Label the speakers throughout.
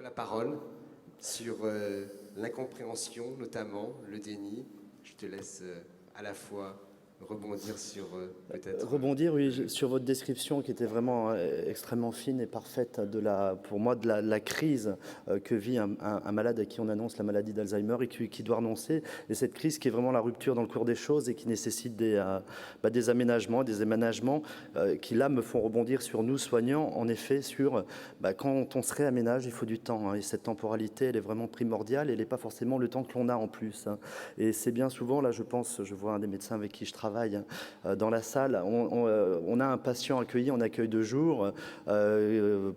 Speaker 1: la parole sur l'incompréhension, notamment le déni. Je te laisse à la fois rebondir sur peut-être...
Speaker 2: Rebondir, oui, sur votre description qui était vraiment extrêmement fine et parfaite pour moi de la crise que vit un malade à qui on annonce la maladie d'Alzheimer et qui doit renoncer. Et cette crise qui est vraiment la rupture dans le cours des choses et qui nécessite des aménagements, des aménagements qui là me font rebondir sur nous soignants, en effet, sur quand on se réaménage, il faut du temps. Et cette temporalité, elle est vraiment primordiale et elle n'est pas forcément le temps que l'on a en plus. Et c'est bien souvent, là je pense, je vois un des médecins avec qui je travaille dans la salle, on a un patient accueilli en accueil de jour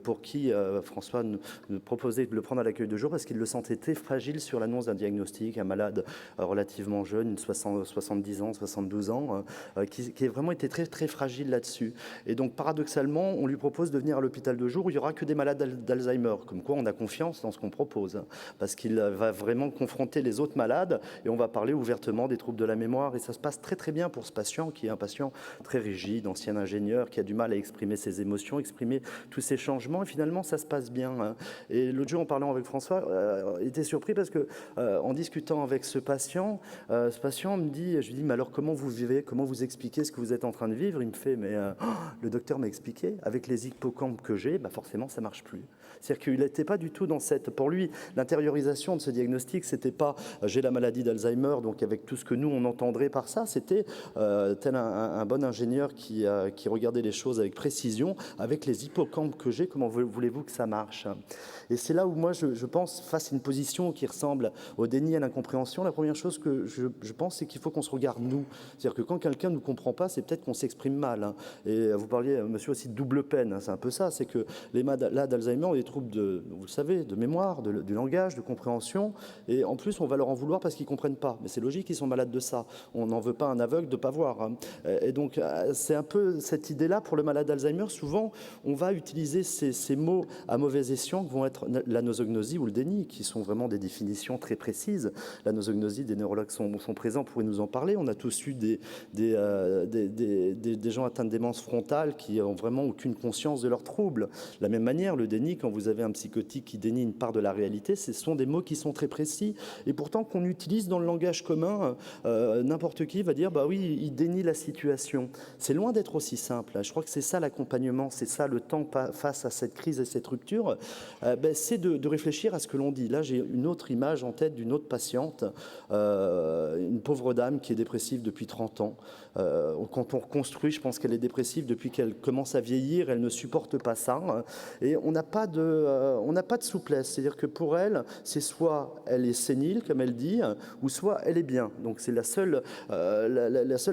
Speaker 2: pour qui François nous proposait de le prendre à l'accueil de jour parce qu'il le sentait très fragile sur l'annonce d'un diagnostic, un malade relativement jeune, 70 ans, 72 ans, qui a vraiment été très, très fragile là-dessus. Et donc paradoxalement, on lui propose de venir à l'hôpital de jour où il n'y aura que des malades d'Alzheimer, comme quoi on a confiance dans ce qu'on propose, parce qu'il va vraiment confronter les autres malades et on va parler ouvertement des troubles de la mémoire et ça se passe très très bien pour ce patient qui est un patient très rigide, ancien ingénieur, qui a du mal à exprimer ses émotions, exprimer tous ces changements et finalement ça se passe bien. Et l'autre jour en parlant avec François, il était surpris parce que en discutant avec ce patient me dit, je lui dis mais alors comment vous vivez, comment vous expliquez ce que vous êtes en train de vivre? Il me fait mais le docteur m'a expliqué, avec les hippocampes que j'ai, forcément ça marche plus. C'est-à-dire qu'il n'était pas du tout dans pour lui, l'intériorisation de ce diagnostic, c'était pas j'ai la maladie d'Alzheimer, donc avec tout ce que nous on entendrait par ça, c'était tel un bon ingénieur qui regardait les choses avec précision, avec les hippocampes que j'ai, comment voulez-vous que ça marche? Et c'est là où moi je pense, face à une position qui ressemble au déni, à l'incompréhension, la première chose que je pense, c'est qu'il faut qu'on se regarde nous. C'est-à-dire que quand quelqu'un ne nous comprend pas, c'est peut-être qu'on s'exprime mal. Et vous parliez, monsieur, aussi de double peine, c'est un peu ça, c'est que les malades d'Alzheimer ont des troubles vous le savez, de mémoire, du langage, de compréhension, et en plus on va leur en vouloir parce qu'ils ne comprennent pas. Mais c'est logique, ils sont malades de ça. On n'en veut pas un aveugle de ne pas voir. Et donc c'est un peu cette idée-là pour le malade d'Alzheimer. Souvent, on va utiliser ces mots à mauvais escient qui vont être la nosognosie ou le déni, qui sont vraiment des définitions très précises. La nosognosie, des neurologues sont présents pour nous en parler. On a tous eu des gens atteints de démence frontale qui n'ont vraiment aucune conscience de leurs troubles. De la même manière, le déni, quand vous avez un psychotique qui dénie une part de la réalité, ce sont des mots qui sont très précis et pourtant qu'on utilise dans le langage commun. N'importe qui va dire, bah oui, il dénie la situation. C'est loin d'être aussi simple. Je crois que c'est ça l'accompagnement, c'est ça le temps face à cette crise et cette rupture, c'est de réfléchir à ce que l'on dit. Là, j'ai une autre image en tête d'une autre patiente, une pauvre dame qui est dépressive depuis 30 ans. Quand on reconstruit, je pense qu'elle est dépressive depuis qu'elle commence à vieillir, elle ne supporte pas ça. Et on n'a pas de souplesse. C'est-à-dire que pour elle, c'est soit elle est sénile, comme elle dit, ou soit elle est bien. Donc c'est la seule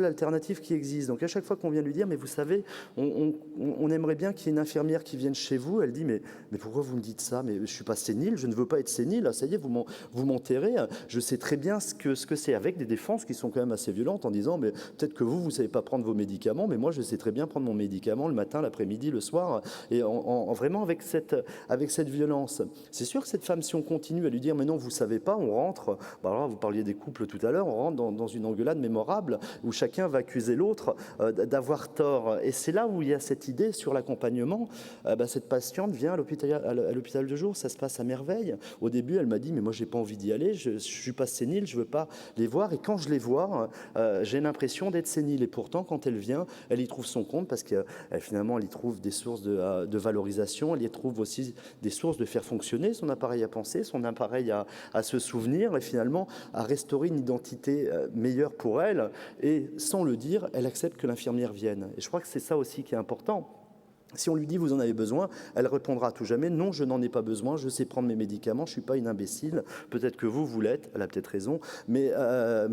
Speaker 2: alternative qui existe. Donc à chaque fois qu'on vient lui dire, mais vous savez, on aimerait bien qu'il y ait une infirmière qui vienne chez vous, elle dit, mais pourquoi vous me dites ça? Mais je ne suis pas sénile, je ne veux pas être sénile, ça y est, vous m'enterrez. Je sais très bien ce que c'est, avec des défenses qui sont quand même assez violentes en disant, mais peut-être que vous ne savez pas prendre vos médicaments, mais moi je sais très bien prendre mon médicament le matin, l'après-midi, le soir, et vraiment avec cette violence. C'est sûr que cette femme, si on continue à lui dire, mais non, vous ne savez pas, on rentre, alors, vous parliez des couples tout à l'heure, on rentre dans une engueulade mémorable où chacun va accuser l'autre d'avoir tort. Et c'est là où il y a cette idée sur l'accompagnement. Cette patiente vient à l'hôpital de jour, ça se passe à merveille. Au début, elle m'a dit, mais moi, j'ai pas envie d'y aller, je ne suis pas sénile, je ne veux pas les voir. Et quand je les vois, j'ai l'impression d'être sénile. Et pourtant, quand elle vient, elle y trouve son compte parce que finalement, elle y trouve des sources de valorisation, elle y trouve aussi des sources de faire fonctionner son appareil à penser, son appareil à se souvenir et finalement à restaurer une identité meilleure pour elle. Et sans le dire, elle accepte que l'infirmière vienne. Et je crois que c'est ça aussi qui est important. Si on lui dit vous en avez besoin, elle répondra à tout jamais non, je n'en ai pas besoin, je sais prendre mes médicaments, je ne suis pas une imbécile. Peut-être que vous l'êtes, elle a peut-être raison, mais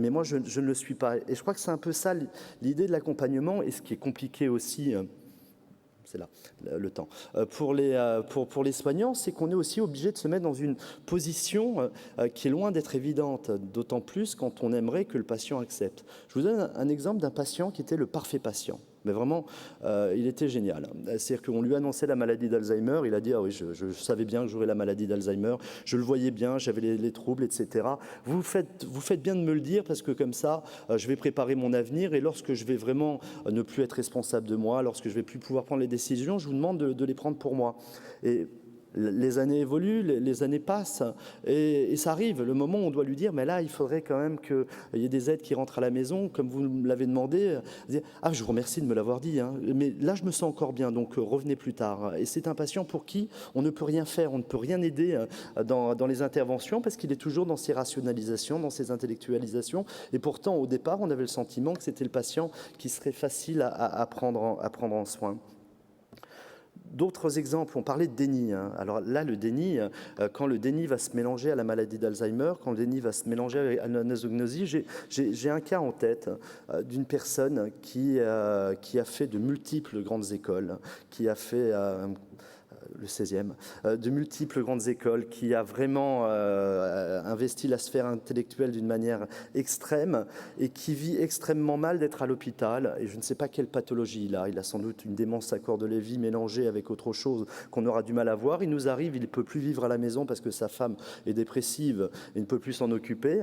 Speaker 2: moi je ne le suis pas. Et je crois que c'est un peu ça l'idée de l'accompagnement et ce qui est compliqué aussi. C'est là le temps. Pour les soignants, c'est qu'on est aussi obligé de se mettre dans une position qui est loin d'être évidente, d'autant plus quand on aimerait que le patient accepte. Je vous donne un exemple d'un patient qui était le parfait patient. Mais vraiment, il était génial. C'est-à-dire qu'on lui annonçait la maladie d'Alzheimer, il a dit « Ah oui, je savais bien que j'aurais la maladie d'Alzheimer, je le voyais bien, j'avais les troubles, etc. Vous faites bien de me le dire parce que comme ça, je vais préparer mon avenir et lorsque je vais vraiment ne plus être responsable de moi, lorsque je vais plus pouvoir prendre les décisions, je vous demande de les prendre pour moi. » Et Les années évoluent, les années passent, et ça arrive, le moment où on doit lui dire, mais là, il faudrait quand même qu'il y ait des aides qui rentrent à la maison, comme vous me l'avez demandé. Ah, je vous remercie de me l'avoir dit, hein, mais là, je me sens encore bien, donc revenez plus tard. Et c'est un patient pour qui on ne peut rien faire, on ne peut rien aider dans les interventions, parce qu'il est toujours dans ses rationalisations, dans ses intellectualisations, et pourtant, au départ, on avait le sentiment que c'était le patient qui serait facile à prendre en soin. D'autres exemples, on parlait de déni. Alors là, le déni, quand le déni va se mélanger à la maladie d'Alzheimer, quand le déni va se mélanger à la nasognosie, j'ai un cas en tête d'une personne qui a fait de multiples grandes écoles, qui a fait le 16e, de multiples grandes écoles, qui a vraiment investi la sphère intellectuelle d'une manière extrême et qui vit extrêmement mal d'être à l'hôpital. Et je ne sais pas quelle pathologie il a. Il a sans doute une démence à corps de Lévy mélangée avec autre chose qu'on aura du mal à voir. Il nous arrive, il ne peut plus vivre à la maison parce que sa femme est dépressive et ne peut plus s'en occuper.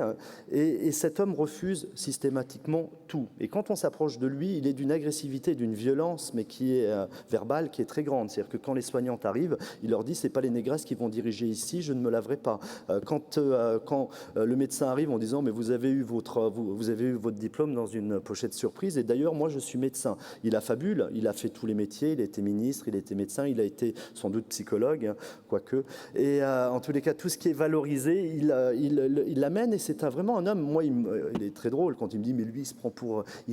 Speaker 2: Et cet homme refuse systématiquement tout. Et quand on s'approche de lui, il est d'une agressivité, d'une violence, mais qui est verbale, qui est très grande. C'est-à-dire que quand les soignants arrivent, il leur dit, c'est pas les négresses qui vont diriger ici, je ne me laverai pas. Quand le médecin arrive en disant, mais vous avez eu votre diplôme dans une pochette surprise, et d'ailleurs, moi, je suis médecin. Il affabule, il a fait tous les métiers, il a été ministre, il a été médecin, il a été sans doute psychologue, quoique. Et en tous les cas, tout ce qui est valorisé, il l'amène, et c'est vraiment un homme, moi, il est très drôle quand il me dit, mais lui, il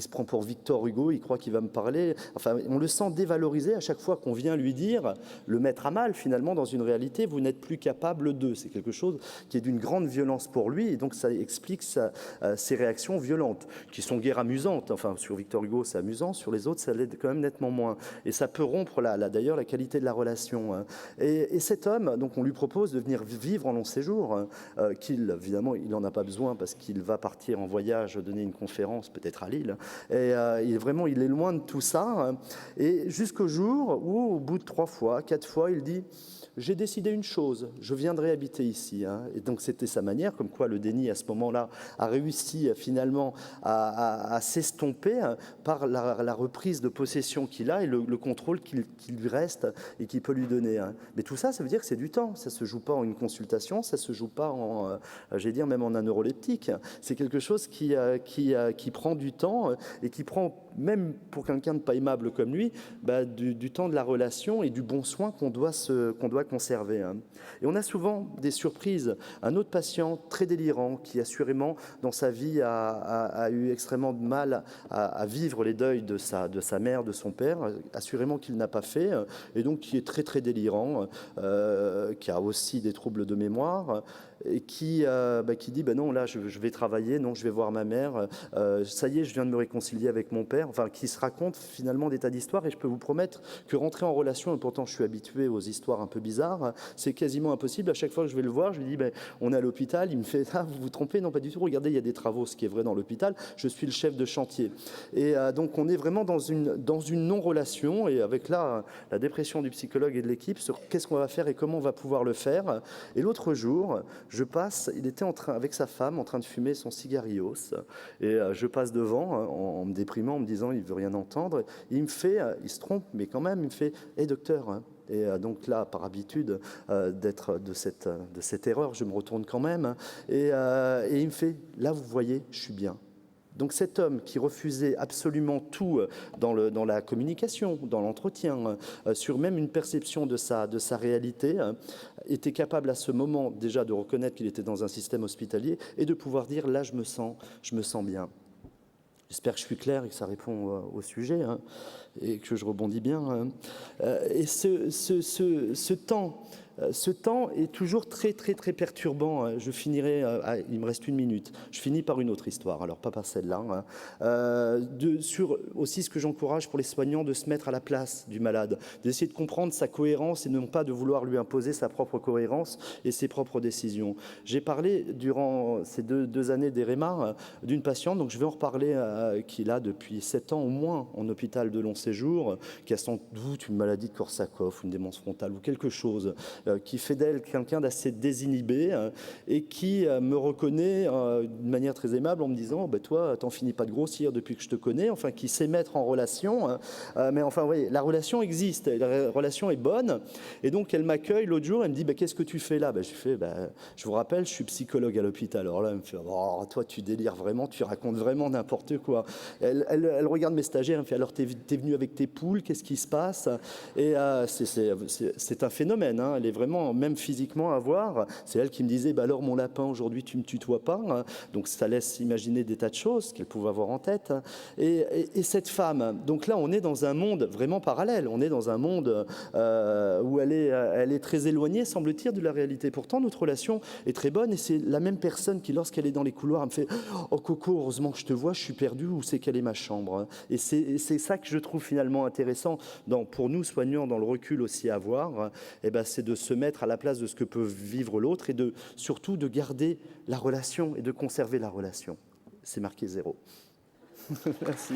Speaker 2: se prend pour Victor Hugo, il croit qu'il va me parler. Enfin, on le sent dévalorisé à chaque fois qu'on vient lui dire, le mettre à mal finalement dans une réalité, vous n'êtes plus capable de. C'est quelque chose qui est d'une grande violence pour lui, et donc ça explique ses réactions violentes, qui sont guère amusantes. Enfin, sur Victor Hugo, c'est amusant, sur les autres, ça l'est quand même nettement moins. Et ça peut rompre d'ailleurs la qualité de la relation. Et cet homme, donc on lui propose de venir vivre en long séjour, qu'il, évidemment, il n'en a pas besoin parce qu'il va partir en voyage, donner une conférence, peut-être à Lille. Et il est loin de tout ça. Et jusqu'au jour où, au bout de 3 fois, 4 fois, il dit « j'ai décidé une chose, je viendrai habiter ici ». Et donc c'était sa manière, comme quoi le déni à ce moment-là a réussi finalement à s'estomper par la reprise de possession qu'il a et le contrôle qui lui reste et qu'il peut lui donner. Mais tout ça, ça veut dire que c'est du temps. Ça ne se joue pas en une consultation, ça ne se joue pas même en un neuroleptique. C'est quelque chose qui prend du temps et qui prend, même pour quelqu'un de pas aimable comme lui, du temps de la relation et du bon soin qu'on doit conserver. Et on a souvent des surprises. Un autre patient très délirant qui assurément dans sa vie a eu extrêmement de mal à vivre les deuils de sa mère, de son père, assurément qu'il n'a pas fait, et donc qui est très très délirant, qui a aussi des troubles de mémoire, et qui dit non, là je vais travailler, non, je vais voir ma mère, ça y est, je viens de me réconcilier avec mon père, enfin qui se raconte finalement des tas d'histoires. Et je peux vous promettre que rentrer en relation, et pourtant je suis habitué aux histoires un peu bizarres, c'est quasiment impossible. À chaque fois que je vais le voir, je lui dis on est à l'hôpital, il me fait vous vous trompez, non pas du tout, regardez, il y a des travaux, ce qui est vrai dans l'hôpital, je suis le chef de chantier. Et donc on est vraiment dans une non-relation, et avec la dépression du psychologue et de l'équipe sur qu'est-ce qu'on va faire et comment on va pouvoir le faire. Et l'autre jour, il était avec sa femme en train de fumer son cigarillos, et je passe devant en me déprimant, en me disant il veut rien entendre. Et il se trompe, mais quand même, il me fait « Hé docteur !» Et donc là, par habitude d'être de cette erreur, je me retourne quand même, et il me fait « Là, vous voyez, je suis bien ». Donc cet homme qui refusait absolument tout dans la communication, dans l'entretien, sur même une perception de sa réalité, était capable à ce moment déjà de reconnaître qu'il était dans un système hospitalier et de pouvoir dire « là je me sens bien ». J'espère que je suis clair et que ça répond au sujet, et que je rebondis bien. Et ce temps est toujours très, très, très perturbant. Je finirai, il me reste 1 minute, je finis par une autre histoire, alors pas par celle-là. Sur aussi ce que j'encourage pour les soignants, de se mettre à la place du malade, d'essayer de comprendre sa cohérence et non pas de vouloir lui imposer sa propre cohérence et ses propres décisions. J'ai parlé durant ces deux années d'EREMA d'une patiente, donc je vais en reparler, qui est là depuis 7 ans au moins en hôpital de long séjour, qui a sans doute une maladie de Korsakoff, une démence frontale ou quelque chose, qui fait d'elle quelqu'un d'assez désinhibé et qui me reconnaît d'une manière très aimable en me disant bah, « toi, t'en finis pas de grossir depuis que je te connais », enfin qui sait mettre en relation. Mais enfin, vous voyez, la relation existe, la relation est bonne. Et donc, elle m'accueille l'autre jour, elle me dit bah, « qu'est-ce que tu fais là ?» Je fais bah, « je vous rappelle, je suis psychologue à l'hôpital. » Alors là, elle me fait oh, « toi, tu délires vraiment, tu racontes vraiment n'importe quoi. » Elle regarde mes stagiaires, elle me fait « alors, t'es venu avec tes poules, qu'est-ce qui se passe ?» Et c'est un phénomène, hein. Elle est vraiment, même physiquement, à voir. C'est elle qui me disait bah, « alors, mon lapin, aujourd'hui, tu ne me tutoies pas ?» Donc, ça laisse imaginer des tas de choses qu'elle pouvait avoir en tête. Et cette femme, donc là, on est dans un monde vraiment parallèle. On est dans un monde où elle est très éloignée, semble-t-il, de la réalité. Pourtant, notre relation est très bonne et c'est la même personne qui, lorsqu'elle est dans les couloirs, elle me fait « Oh Coco, heureusement que je te vois, je suis perdu, où c'est quelle est ma chambre ?» Et c'est ça que je trouve finalement intéressant pour nous, soignants, dans le recul aussi à avoir, c'est de se mettre à la place de ce que peut vivre l'autre et surtout de garder la relation et de conserver la relation. C'est marqué 0. Merci.